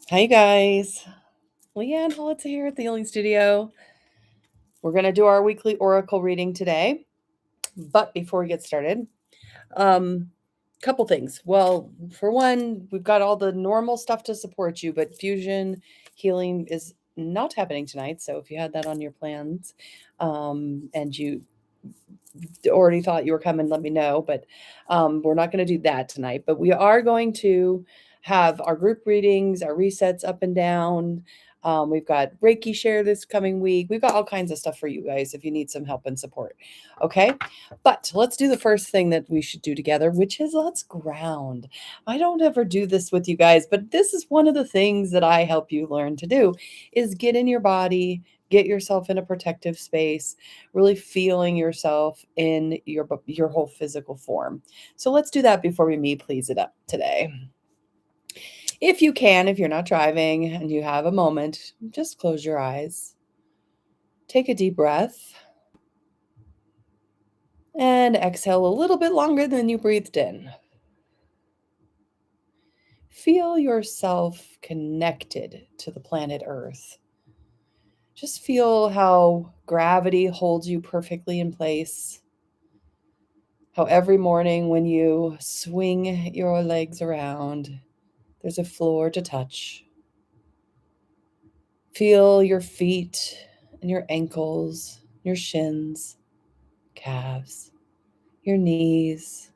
Hi guys, Leanne Holitza here at the Healing Studio. We're going to do our weekly oracle reading today, but before we get started, couple things. Well, for one, we've got all the normal stuff to support you, but fusion healing is not happening tonight. So if you had that on your plans, and you already thought you were coming, let me know. But we're not going to do that tonight. But we are going to have our group readings, our resets up and down. We've got Reiki share this coming week. We've got all kinds of stuff for you guys if you need some help and support. Okay. But let's do the first thing that we should do together, which is let's ground. I don't ever do this with you guys, but this is one of the things that I help you learn to do is get in your body, get yourself in a protective space, really feeling yourself in your whole physical form. So let's do that before we me please it up today. If you can, if you're not driving and you have a moment, just close your eyes. Take a deep breath and exhale a little bit longer than you breathed in. Feel yourself connected to the planet Earth. Just feel how gravity holds you perfectly in place. How every morning when you swing your legs around, there's a floor to touch. Feel your feet and your ankles, your shins, calves, your knees,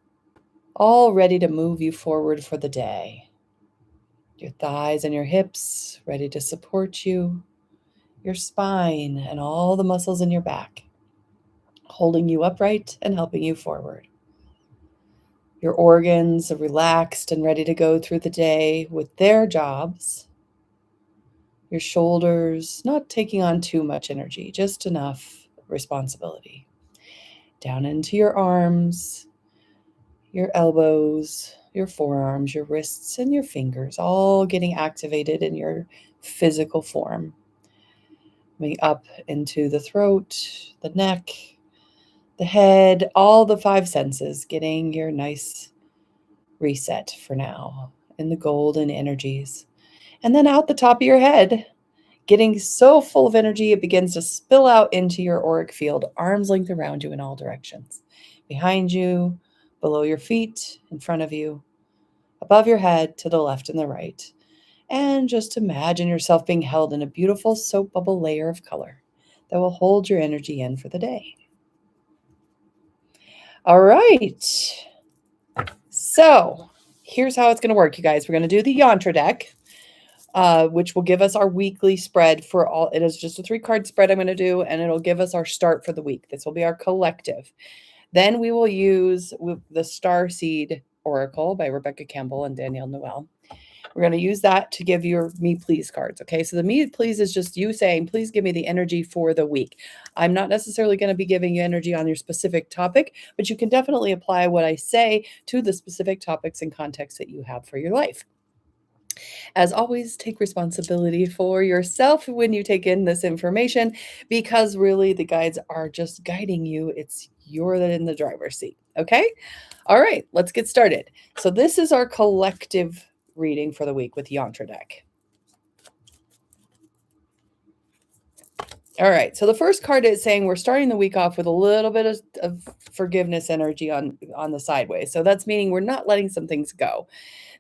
all ready to move you forward for the day. Your thighs and your hips ready to support you, your spine and all the muscles in your back, holding you upright and helping you forward. Your organs are relaxed and ready to go through the day with their jobs. Your shoulders not taking on too much energy, just enough responsibility. Down into your arms, your elbows, your forearms, your wrists, and your fingers, all getting activated in your physical form. Moving up into the throat, the neck, the head, all the five senses, getting your nice reset for now in the golden energies. And then out the top of your head, getting so full of energy, it begins to spill out into your auric field, arm's length around you in all directions. Behind you, below your feet, in front of you, above your head, to the left and the right. And just imagine yourself being held in a beautiful soap bubble layer of color that will hold your energy in for the day. All right. So here's how it's going to work, you guys. We're going to do the yantra deck, which will give us our weekly spread for all. It is just a 3-card spread I'm going to do, and it'll give us our start for the week. This will be our collective. Then we will use the Star Seed Oracle by Rebecca Campbell and Danielle Noel. We're going to use that to give your Me Please cards. Okay, so the Me Please is just you saying, please give me the energy for the week. I'm not necessarily going to be giving you energy on your specific topic, but you can definitely apply what I say to the specific topics and contexts that you have for your life. As always, take responsibility for yourself when you take in this information, because really the guides are just guiding you. You're in the driver's seat. Okay. All right, let's get started. So this is our collective reading for the week with Yantra deck. All right, so the first card is saying we're starting the week off with a little bit of forgiveness energy on the sideways. So that's meaning we're not letting some things go.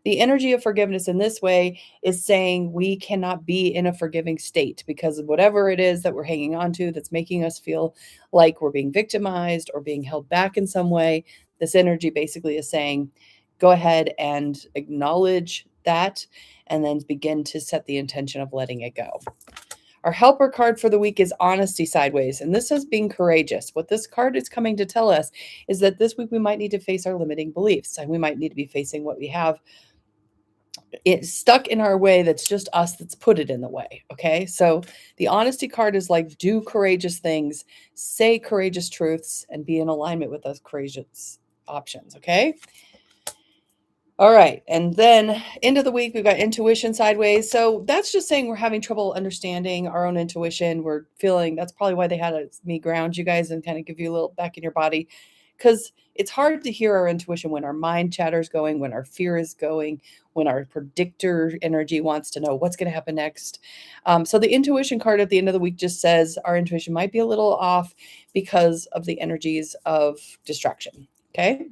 The energy of forgiveness in this way is saying we cannot be in a forgiving state because of whatever it is that we're hanging on to that's making us feel like we're being victimized or being held back in some way. This energy basically is saying, go ahead and acknowledge that and then begin to set the intention of letting it go. Our helper card for the week is honesty sideways, and this is being courageous. What this card is coming to tell us is that this week we might need to face our limiting beliefs, and we might need to be facing what we have it's stuck in our way that's just us that's put it in the way. Okay, so the honesty card is like, do courageous things, say courageous truths, and be in alignment with those courageous options. Okay. All right, and then end of the week we've got intuition sideways. So that's just saying we're having trouble understanding our own intuition. We're feeling that's probably why they had me ground you guys and kind of give you a little back in your body, because it's hard to hear our intuition when our mind chatter is going, when our fear is going, when our predictor energy wants to know what's going to happen next. So the intuition card at the end of the week just says our intuition might be a little off because of the energies of distraction. Okay.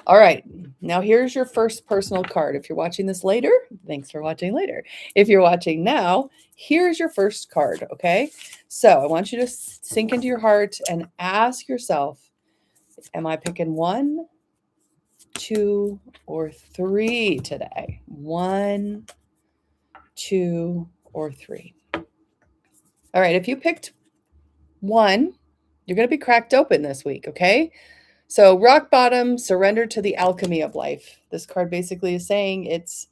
All right. Now here's your first personal card. If you're watching this later, thanks for watching later. If you're watching now, here's your first card. Okay. So I want you to sink into your heart and ask yourself, am I picking 1, 2, or 3 today? 1, 2, or 3. All right. If you picked 1, you're going to be cracked open this week. Okay. So rock bottom, surrender to the alchemy of life. This card basically is saying it's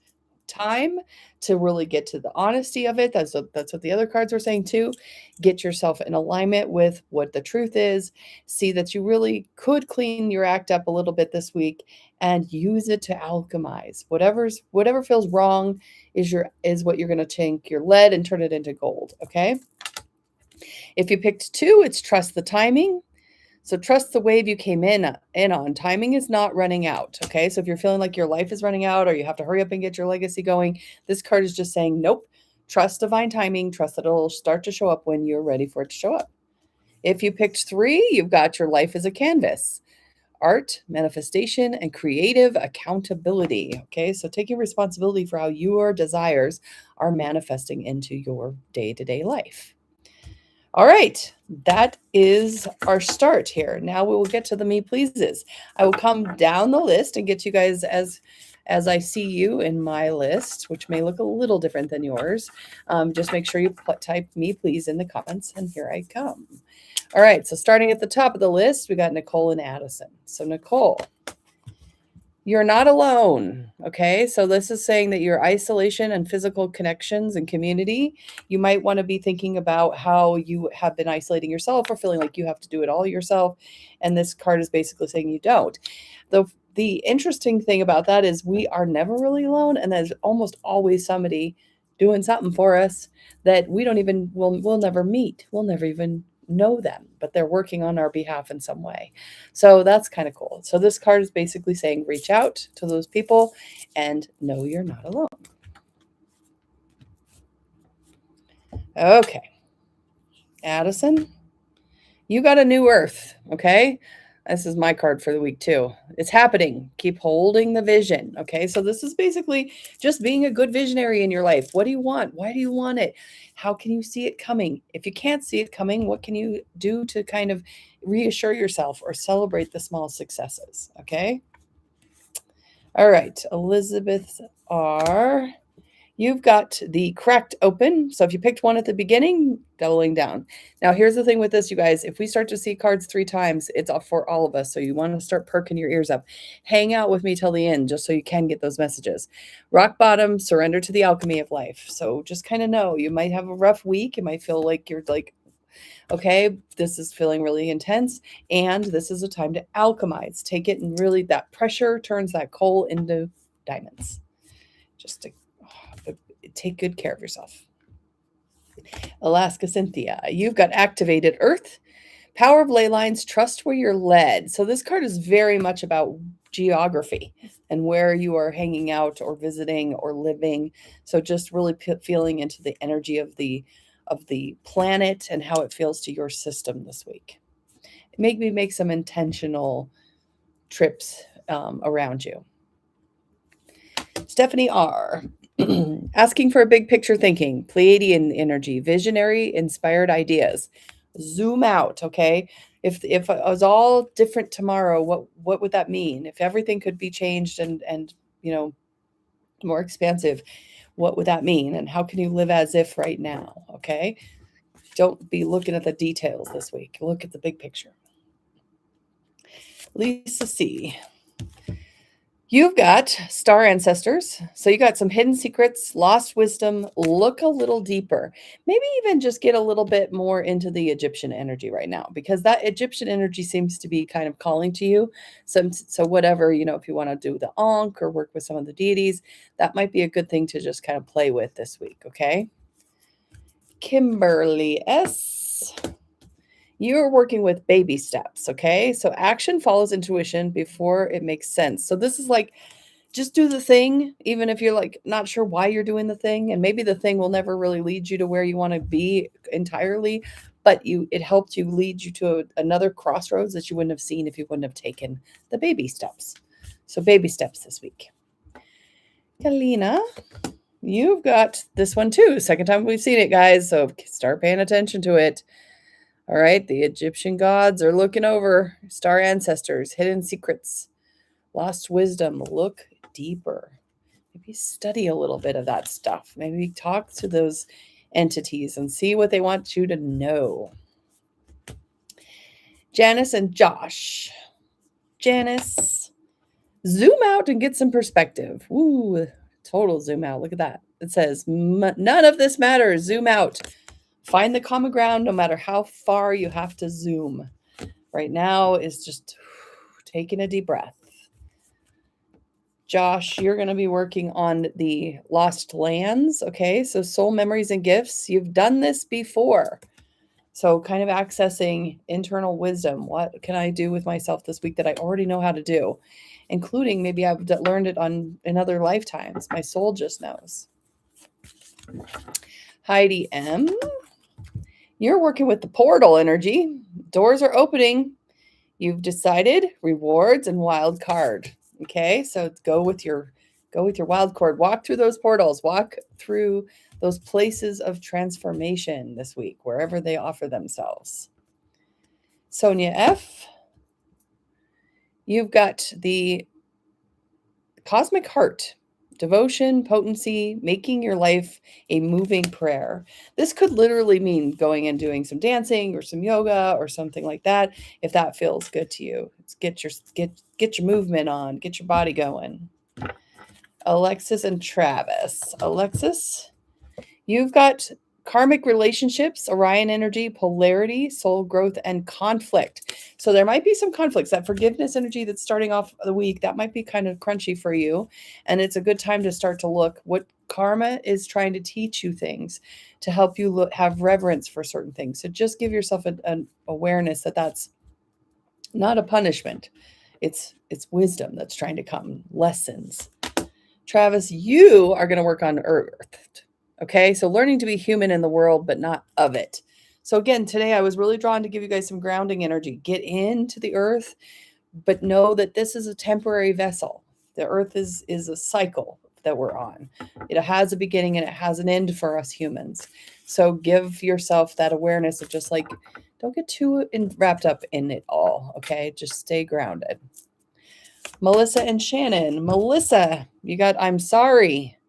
time to really get to the honesty of it. That's what the other cards were saying too. Get yourself in alignment with what the truth is. See that you really could clean your act up a little bit this week and use it to alchemize. Whatever feels wrong is what you're going to take your lead and turn it into gold. Okay. If you picked 2, it's trust the timing. So trust the wave you came in on. Timing is not running out. Okay. So if you're feeling like your life is running out or you have to hurry up and get your legacy going, this card is just saying, nope, trust divine timing. Trust that it'll start to show up when you're ready for it to show up. If you picked 3, you've got your life as a canvas. Art, manifestation, and creative accountability. Okay. So taking responsibility for how your desires are manifesting into your day-to-day life. All right, that is our start here. Now we will get to the me pleases. I will come down the list and get you guys as I see you in my list, which may look a little different than yours. Just make sure you type me please in the comments, and here I come. All right, so starting at the top of the list, we got Nicole and Addison. So Nicole, you're not alone, okay? So this is saying that your isolation and physical connections and community, you might want to be thinking about how you have been isolating yourself or feeling like you have to do it all yourself. And this card is basically saying you don't. The interesting thing about that is we are never really alone, and there's almost always somebody doing something for us that we'll never meet. We'll never even know them, but they're working on our behalf in some way. So that's kind of cool. So this card is basically saying reach out to those people and know you're not alone. Okay. Addison, you got a new earth, okay? This is my card for the week too. It's happening. Keep holding the vision, okay? So this is basically just being a good visionary in your life. What do you want? Why do you want it? How can you see it coming? If you can't see it coming, what can you do to kind of reassure yourself or celebrate the small successes, okay? All right, Elizabeth R. You've got the cracked open. So if you picked 1 at the beginning, doubling down. Now, here's the thing with this, you guys. If we start to see cards 3 times, it's for all of us. So you want to start perking your ears up. Hang out with me till the end, just so you can get those messages. Rock bottom, surrender to the alchemy of life. So just kind of know you might have a rough week. You might feel like you're like, okay, this is feeling really intense. And this is a time to alchemize. Take it and really that pressure turns that coal into diamonds. Just to take good care of yourself. Alaska Cynthia, you've got activated earth, power of ley lines, trust where you're led. So this card is very much about geography and where you are hanging out or visiting or living. So just really feeling into the energy of the planet and how it feels to your system this week. Make some intentional trips around you. Stephanie R. Asking for a big picture thinking, Pleiadian energy, visionary, inspired ideas. Zoom out, okay? If it was all different tomorrow, what would that mean? If everything could be changed and more expansive, what would that mean? And how can you live as if right now, okay? Don't be looking at the details this week. Look at the big picture. Lisa C. You've got star ancestors. So you got some hidden secrets, lost wisdom. Look a little deeper. Maybe even just get a little bit more into the Egyptian energy right now, because that Egyptian energy seems to be kind of calling to you. So whatever, if you want to do the Ankh or work with some of the deities, that might be a good thing to just kind of play with this week, okay? Kimberly S. You're working with baby steps, okay? So action follows intuition before it makes sense. So this is like, just do the thing, even if you're like not sure why you're doing the thing. And maybe the thing will never really lead you to where you want to be entirely, but it helped you lead you to another crossroads that you wouldn't have seen if you wouldn't have taken the baby steps. So baby steps this week. Kalina, you've got this one too. Second time we've seen it, guys. So start paying attention to it. All right. The Egyptian gods are looking over star ancestors, hidden secrets, lost wisdom. Look deeper. Maybe study a little bit of that stuff. Maybe talk to those entities and see what they want you to know. Janice and Josh. Janice, zoom out and get some perspective. Ooh, total zoom out. Look at that. It says, none of this matters. Zoom out. Find the common ground no matter how far you have to zoom. Right now is just taking a deep breath. Josh, you're going to be working on the lost lands. Okay. So soul memories and gifts. You've done this before. So kind of accessing internal wisdom. What can I do with myself this week that I already know how to do? Including maybe I've learned it in other lifetimes. My soul just knows. Heidi M. You're working with the portal energy. Doors are opening. You've decided rewards and wild card. Okay, so go with your wild card. Walk through those portals. Walk through those places of transformation this week, wherever they offer themselves. Sonia F. You've got the cosmic heart. Devotion, potency, making your life a moving prayer. This could literally mean going and doing some dancing or some yoga or something like that. If that feels good to you, get your movement on, get your body going. Alexis and Travis. Alexis, you've got karmic relationships, Orion energy, polarity, soul growth, and conflict. So there might be some conflicts. That forgiveness energy that's starting off the week, that might be kind of crunchy for you. And it's a good time to start to look what karma is trying to teach you things to help you have reverence for certain things. So just give yourself an awareness that that's not a punishment. It's wisdom that's trying to come, lessons. Travis, you are going to work on Earth. Okay, so learning to be human in the world, but not of it. So again, today I was really drawn to give you guys some grounding energy. Get into the earth, but know that this is a temporary vessel. The earth is a cycle that we're on. It has a beginning and it has an end for us humans. So give yourself that awareness of just like, don't get too wrapped up in it all, okay? Just stay grounded. Melissa and Shannon. Melissa, you got I'm sorry.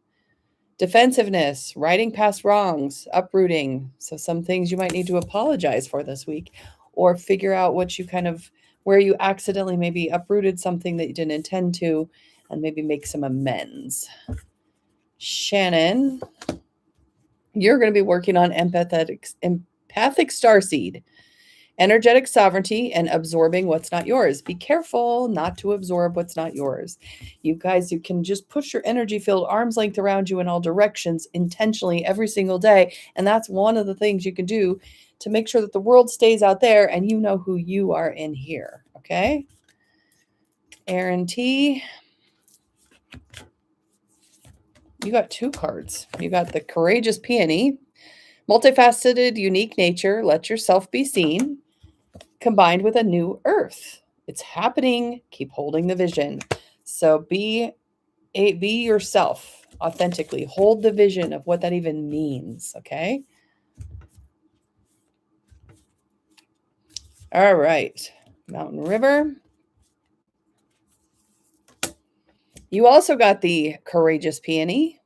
Defensiveness, writing past wrongs, uprooting. So some things you might need to apologize for this week, or figure out what you where you accidentally maybe uprooted something that you didn't intend to, and maybe make some amends. Shannon, you're going to be working on empathic starseed. Energetic sovereignty and absorbing what's not yours. Be careful not to absorb what's not yours. You guys, you can just push your energy field arm's length around you in all directions intentionally every single day. And that's one of the things you can do to make sure that the world stays out there and you know who you are in here. Okay? Aaron T. You got two cards. You got the Courageous Peony. Multifaceted, unique nature. Let yourself be seen. Combined with a new earth. It's happening. Keep holding the vision. So be yourself authentically. Hold the vision of what that even means. Okay. All right. Mountain River. You also got the Courageous Peony.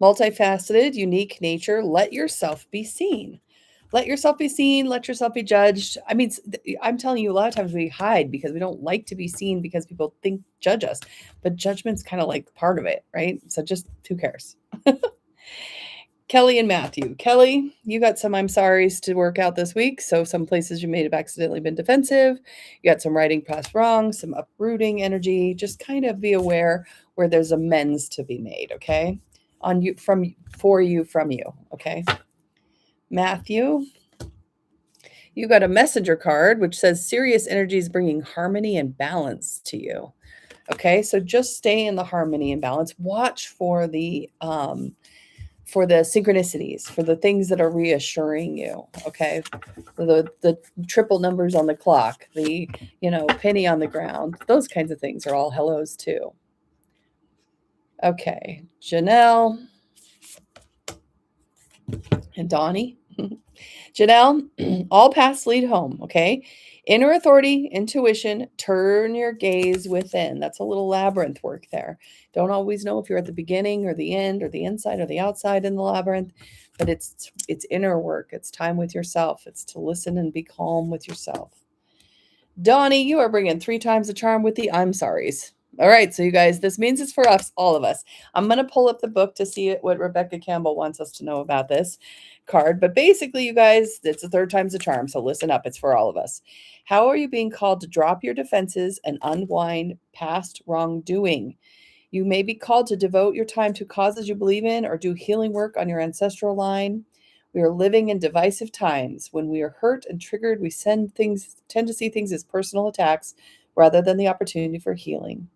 Multifaceted, unique nature. Let yourself be seen. Let yourself be seen. Let yourself be judged. I mean, I'm telling you, a lot of times we hide because we don't like to be seen because people judge us. But judgment's kind of like part of it, right? So just who cares? Kelly and Matthew. Kelly, you got some I'm sorry's to work out this week. So some places you may have accidentally been defensive. You got some writing past wrong, some uprooting energy. Just kind of be aware where there's amends to be made, okay? For you, from you, okay? Matthew, You got a messenger card, which says serious energy is bringing harmony and balance to you. Okay, so just stay in the harmony and balance. Watch for the synchronicities, for the things that are reassuring you. Okay, the triple numbers on the clock, the penny on the ground, those kinds of things are all hellos too. Okay, Janelle and Donnie. Janelle, all paths lead home, okay? Inner authority, intuition, turn your gaze within. That's a little labyrinth work there. Don't always know if you're at the beginning or the end or the inside or the outside in the labyrinth, but it's inner work. It's time with yourself. It's to listen and be calm with yourself. Donnie, you are bringing 3 times the charm with the I'm sorries. All right, so you guys, this means it's for us, all of us. I'm going to pull up the book to see what Rebecca Campbell wants us to know about this card. But basically, you guys, it's the 3rd time's the charm, so listen up. It's for all of us. How are you being called to drop your defenses and unwind past wrongdoing? You may be called to devote your time to causes you believe in or do healing work on your ancestral line. We are living in divisive times. When we are hurt and triggered, we tend to see things as personal attacks rather than the opportunity for healing.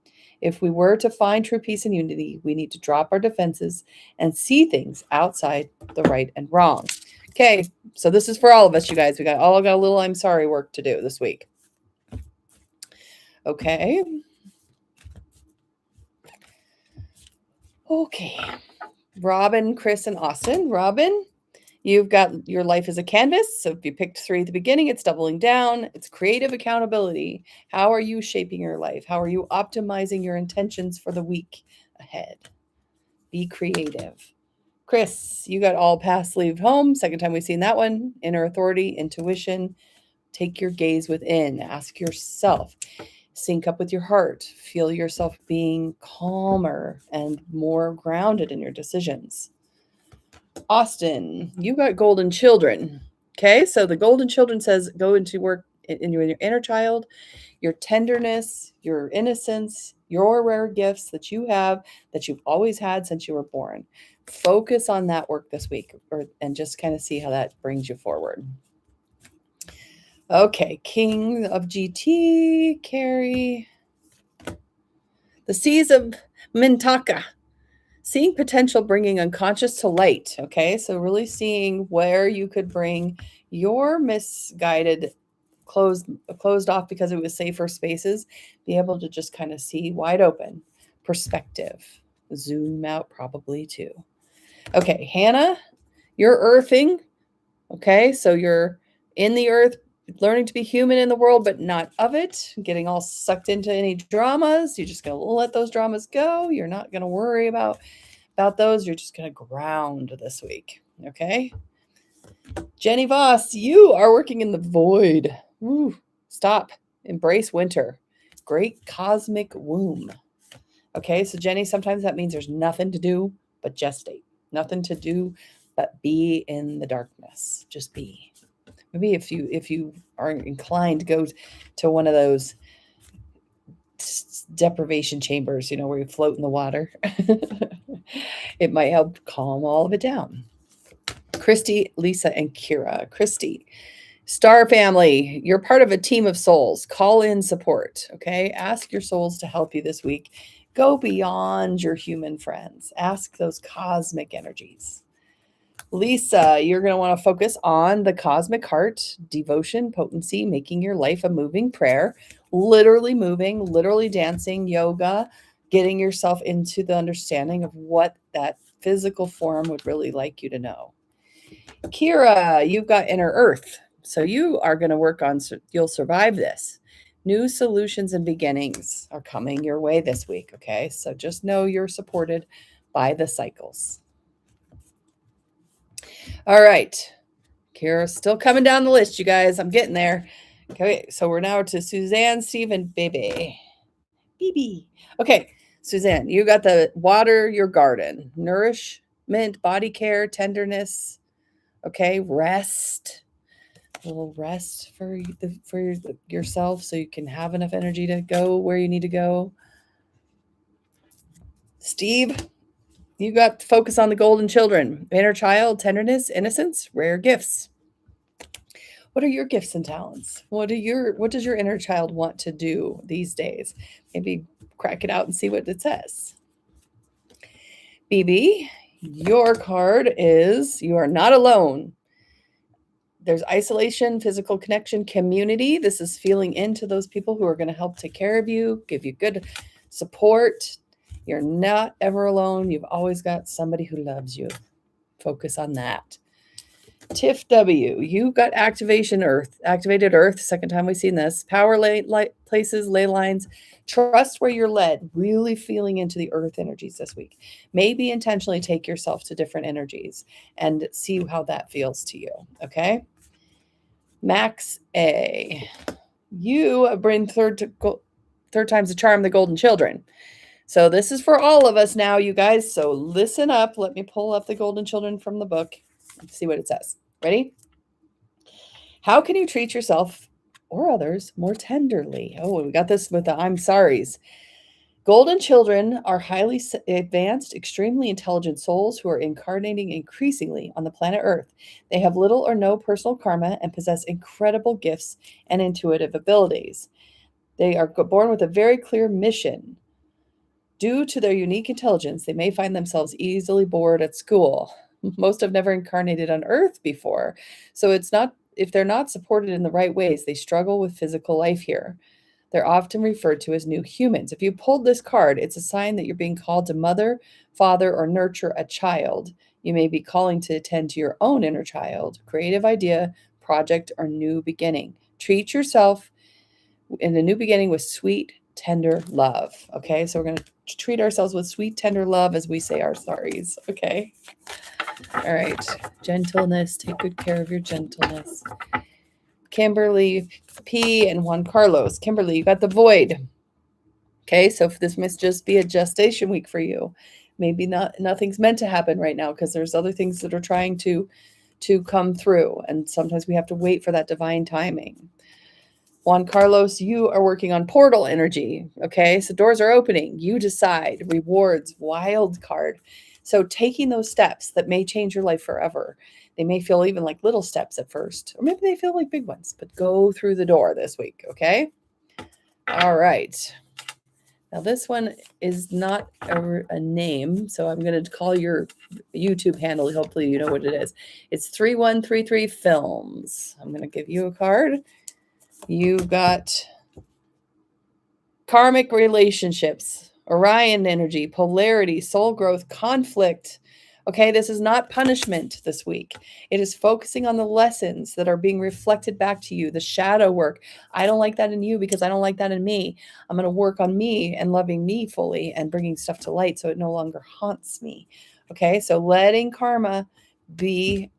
If we were to find true peace and unity, we need to drop our defenses and see things outside the right and wrong. Okay, so this is for all of us, you guys. We all got a little I'm sorry work to do this week. Okay. Okay. Robin, Chris, and Austin. Robin, you've got your life as a canvas. So if you picked 3 at the beginning, it's doubling down. It's creative accountability. How are you shaping your life? How are you optimizing your intentions for the week ahead? Be creative. Chris, you got all paths lead home. 2nd time we've seen that one. Inner authority, intuition. Take your gaze within. Ask yourself. Sync up with your heart. Feel yourself being calmer and more grounded in your decisions. Austin, you got golden children. Okay, so the golden children says go into work in your inner child, your tenderness, your innocence, your rare gifts that you have, that you've always had since you were born. Focus on that work this week and just kind of see how that brings you forward. Okay, King of GT, Carrie. The Seas of Mintaka. Seeing potential, bringing unconscious to light. Okay, so really seeing where you could bring your misguided, closed off because it was safer spaces, be able to just kind of see wide open perspective. Zoom out probably too. Okay, Hannah, you're earthing. Okay, so you're in the earth, learning to be human in the world, but not of it, getting all sucked into any dramas. You're just going to let those dramas go. You're not going to worry about those. You're just going to ground this week. Okay. Jenny Voss, you are working in the void. Woo, stop. Embrace winter. Great cosmic womb. Okay. So Jenny, sometimes that means there's nothing to do but gestate. Nothing to do but be in the darkness. Just be. Maybe if you are inclined to go to one of those deprivation chambers, where you float in the water, it might help calm all of it down. Christy, Lisa, and Kira. Christy, Star family, you're part of a team of souls. Call in support, okay? Ask your souls to help you this week. Go beyond your human friends. Ask those cosmic energies. Lisa, you're going to want to focus on the cosmic heart, devotion, potency, making your life a moving prayer, literally moving, literally dancing, yoga, getting yourself into the understanding of what that physical form would really like you to know. Kira, you've got inner earth. So you are going to work on, you'll survive this. New solutions and beginnings are coming your way this week, okay? So just know you're supported by the cycles. All right. Kira's still coming down the list, you guys. I'm getting there. Okay, so we're now to Suzanne, Steve, and Baby. Okay, Suzanne, you got the water your garden, nourishment, body care, tenderness. Okay, rest. A little rest for yourself so you can have enough energy to go where you need to go. Steve, you got to focus on the golden children, inner child, tenderness, innocence, rare gifts. What are your gifts and talents? What does your inner child want to do these days? Maybe crack it out and see what it says. BB, your card is you are not alone. There's isolation, physical connection, community. This is feeling into those people who are going to help take care of you, give you good support. You're not ever alone. You've always got somebody who loves you. Focus on that. Tiff W, you got activated earth, second time we've seen this. Power places, ley lines, trust where you're led, really feeling into the earth energies this week. Maybe intentionally take yourself to different energies and see how that feels to you, okay? Max A, you bring third time's the charm, the golden children. So this is for all of us now, you guys. So listen up. Let me pull up the golden children from the book and see what it says. Ready? How can you treat yourself or others more tenderly? Oh, we got this with the I'm sorries. Golden children are highly advanced, extremely intelligent souls who are incarnating increasingly on the planet Earth. They have little or no personal karma and possess incredible gifts and intuitive abilities. They are born with a very clear mission. Due to their unique intelligence, they may find themselves easily bored at school. Most have never incarnated on Earth before, so if they're not supported in the right ways, they struggle with physical life here. They're often referred to as new humans. If you pulled this card, it's a sign that you're being called to mother, father, or nurture a child. You may be calling to attend to your own inner child, creative idea, project, or new beginning. Treat yourself in a new beginning with sweet, tender love. Okay, so we're going to treat ourselves with sweet, tender love as we say our sorries. Okay. All right. Gentleness. Take good care of your gentleness. Kimberly P. and Juan Carlos. Kimberly, you got the void. Okay, so if this must just be a gestation week for you. Maybe nothing's meant to happen right now because there's other things that are trying to come through. And sometimes we have to wait for that divine timing. Juan Carlos, you are working on portal energy. Okay, so doors are opening. You decide. Rewards, wild card. So taking those steps that may change your life forever. They may feel even like little steps at first, or maybe they feel like big ones, but go through the door this week, okay? All right. Now this one is not a name, so I'm going to call your YouTube handle. Hopefully you know what it is. It's 3133 Films. I'm going to give you a card. You got karmic relationships, Orion energy, polarity, soul growth, conflict. Okay, this is not punishment this week. It is focusing on the lessons that are being reflected back to you, the shadow work. I don't like that in you because I don't like that in me. I'm going to work on me and loving me fully and bringing stuff to light so it no longer haunts me. Okay, so letting karma be,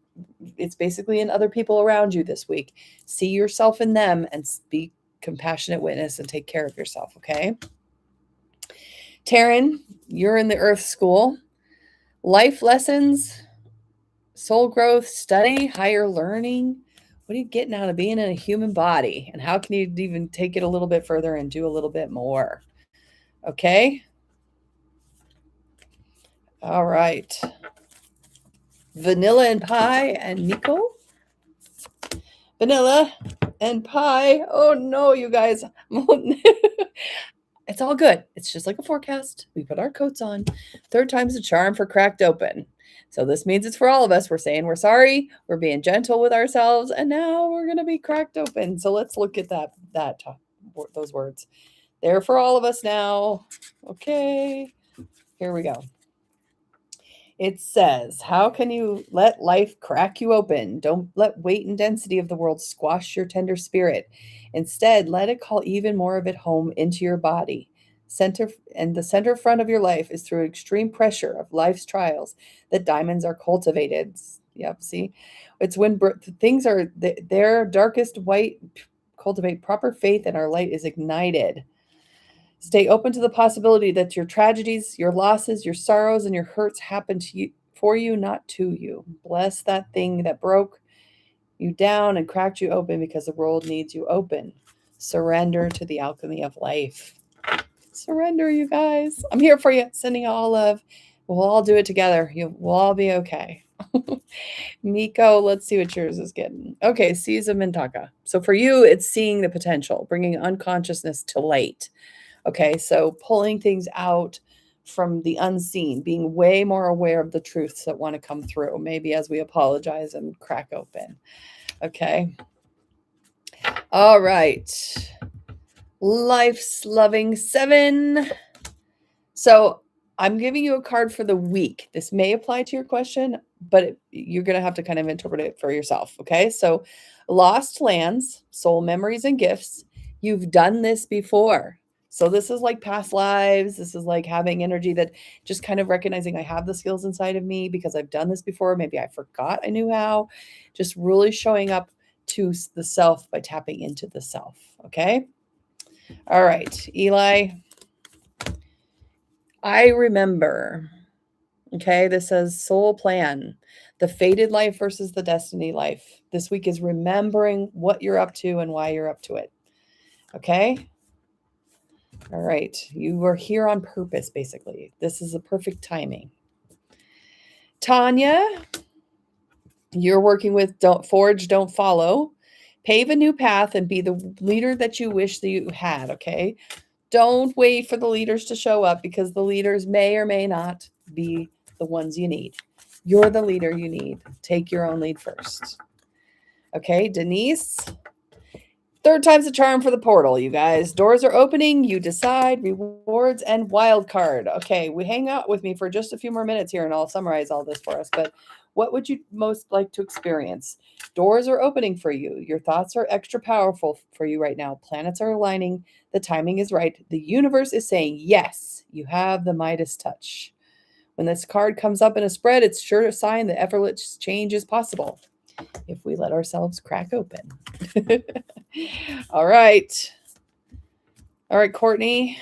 it's basically in other people around you this week. See yourself in them and be compassionate witness and take care of yourself, okay? Taryn, you're in the Earth School. Life lessons, soul growth, study, higher learning. What are you getting out of being in a human body? And how can you even take it a little bit further and do a little bit more? Okay? All right. Vanilla and Pie and Nico. Vanilla and Pie. Oh no, you guys. It's all good. It's just like a forecast. We put our coats on. Third time's a charm for cracked open. So this means it's for all of us. We're saying we're sorry. We're being gentle with ourselves. And now we're going to be cracked open. So let's look at those words. They're for all of us now. Okay. Here we go. It says, how can you let life crack you open? Don't let weight and density of the world squash your tender spirit. Instead, let it call even more of it home into your body. The center front of your life is through extreme pressure of life's trials that diamonds are cultivated. Yep, see? It's when things are their darkest white, cultivate proper faith and our light is ignited. Stay open to the possibility that your tragedies, your losses, your sorrows, and your hurts happen to you, for you, not to you. Bless that thing that broke you down and cracked you open because the world needs you open. Surrender to the alchemy of life. Surrender, you guys. I'm here for you. Sending you all love. We'll all do it together. We'll all be okay. Miko, let's see what yours is getting. Okay, Caesar Mintaka. So for you, it's seeing the potential, bringing unconsciousness to light. Okay, so pulling things out from the unseen, being way more aware of the truths that want to come through, maybe as we apologize and crack open. Okay. All right. Life's Loving 7. So I'm giving you a card for the week. This may apply to your question, but you're going to have to kind of interpret it for yourself. Okay. So lost lands, soul memories, and gifts. You've done this before. So this is like past lives. This is like having energy that just kind of recognizing I have the skills inside of me because I've done this before. Maybe I forgot I knew how. Just really showing up to the self by tapping into the self. Okay. All right, Eli. I remember. Okay, this says soul plan, the fated life versus the destiny life. This week is remembering what you're up to and why you're up to it. Okay. All right. You were here on purpose, basically. This is the perfect timing. Tanya, you're working with don't forge, don't follow. Pave a new path and be the leader that you wish that you had. Okay. Don't wait for the leaders to show up because the leaders may or may not be the ones you need. You're the leader you need. Take your own lead first. Okay, Denise. Third time's a charm for the portal, you guys. Doors are opening. You decide. Rewards and wild card. Okay, we hang out with me for just a few more minutes here and I'll summarize all this for us. But what would you most like to experience? Doors are opening for you. Your thoughts are extra powerful for you right now. Planets are aligning. The timing is right. The universe is saying, yes, you have the Midas touch. When this card comes up in a spread, it's sure a sign that effortless change is possible if we let ourselves crack open. All right. All right, Courtney.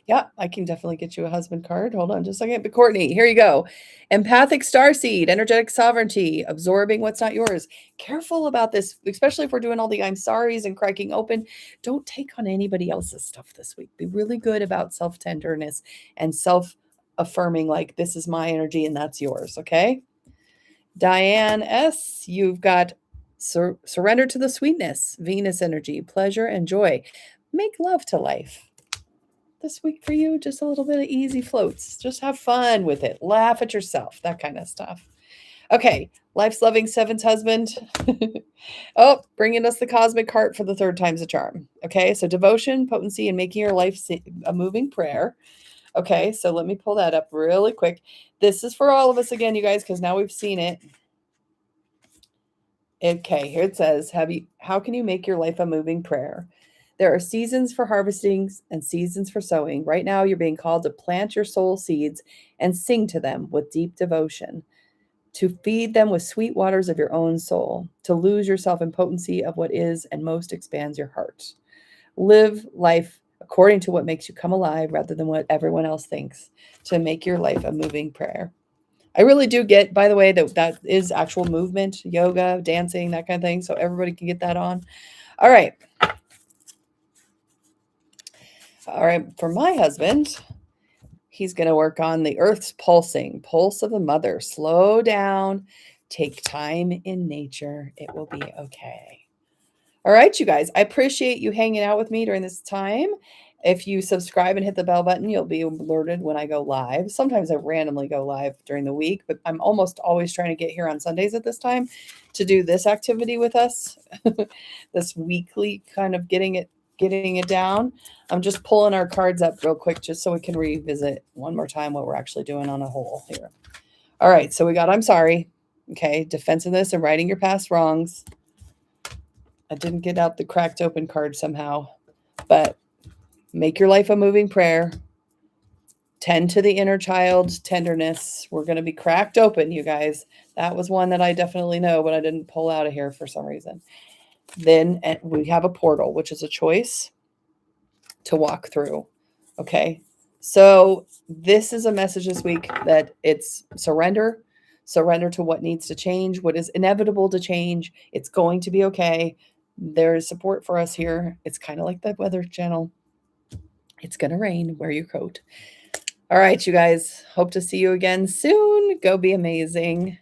Yeah, I can definitely get you a husband card. Hold on just a second. But Courtney, here you go. Empathic starseed, energetic sovereignty, absorbing what's not yours. Careful about this, especially if we're doing all the I'm sorries and cracking open. Don't take on anybody else's stuff this week. Be really good about self-tenderness and self-affirming, like this is my energy and that's yours. Okay. Diane S., you've got surrender to the sweetness, Venus energy, pleasure and joy. Make love to life. This week for you, just a little bit of easy floats. Just have fun with it. Laugh at yourself, that kind of stuff. Okay, Life's Loving 7's husband. Oh, bringing us the cosmic cart for the third time's a charm. Okay, so devotion, potency, and making your life a moving prayer. Okay, so let me pull that up really quick. This is for all of us again, you guys, because now we've seen it. Okay, here it says, how can you make your life a moving prayer? There are seasons for harvesting and seasons for sowing. Right now, you're being called to plant your soul seeds and sing to them with deep devotion, to feed them with sweet waters of your own soul, to lose yourself in potency of what is and most expands your heart. Live life according to what makes you come alive rather than what everyone else thinks, to make your life a moving prayer. I really do get, by the way, that is actual movement, yoga, dancing, that kind of thing. So everybody can get that on. All right. All right. For my husband, he's going to work on the earth's pulsing, pulse of the mother. Slow down. Take time in nature. It will be okay. All right, you guys. I appreciate you hanging out with me during this time. If you subscribe and hit the bell button, you'll be alerted when I go live. Sometimes I randomly go live during the week, but I'm almost always trying to get here on Sundays at this time to do this activity with us. This weekly kind of getting it down. I'm just pulling our cards up real quick just so we can revisit one more time what we're actually doing on a whole here. All right, so we got I'm sorry. Okay, defensiveness and righting your past wrongs. I didn't get out the cracked open card somehow, but make your life a moving prayer. Tend to the inner child tenderness. We're going to be cracked open, you guys. That was one that I definitely know, but I didn't pull out of here for some reason. Then we have a portal, which is a choice to walk through. Okay. So this is a message this week that it's surrender to what needs to change, what is inevitable to change. It's going to be okay. There's support for us here. It's kind of like the Weather Channel. It's going to rain. Wear your coat. All right, you guys. Hope to see you again soon. Go be amazing.